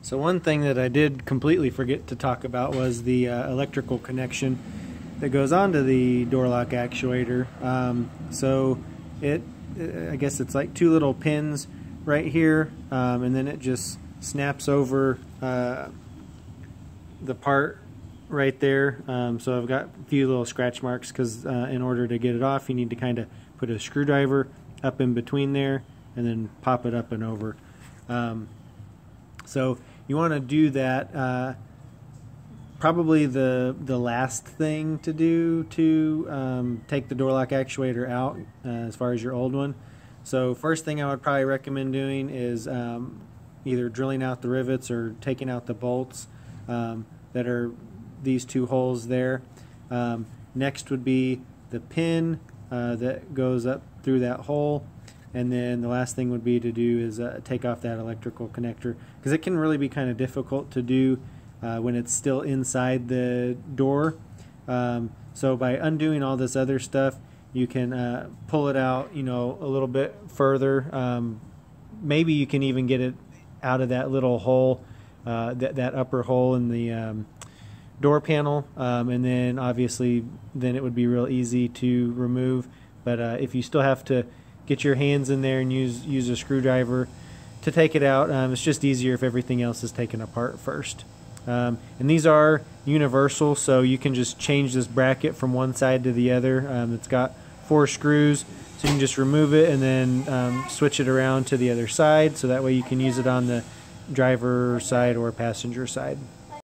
So one thing that I did completely forget to talk about was the electrical connection that goes onto the door lock actuator. I guess it's like two little pins right here, and then it just snaps over the part right there. So I've got a few little scratch marks because in order to get it off, you need to kind of put a screwdriver up in between there and then pop it up and over. So you want to do that. Probably the last thing to do to take the door lock actuator out as far as your old one. So first thing I would probably recommend doing is either drilling out the rivets or taking out the bolts that are these two holes there. Next would be the pin that goes up through that hole. And then the last thing would be to do is take off that electrical connector, because it can really be kind of difficult to do when it's still inside the door. So by undoing all this other stuff, you can pull it out, a little bit further. Maybe you can even get it out of that little hole, that upper hole in the door panel, and then obviously then it would be real easy to remove. But if you still have to get your hands in there and use a screwdriver to take it out, it's just easier if everything else is taken apart first. And these are universal, so you can just change this bracket from one side to the other. It's got 4 screws, so you can just remove it and then switch it around to the other side, so that way you can use it on the driver side or passenger side.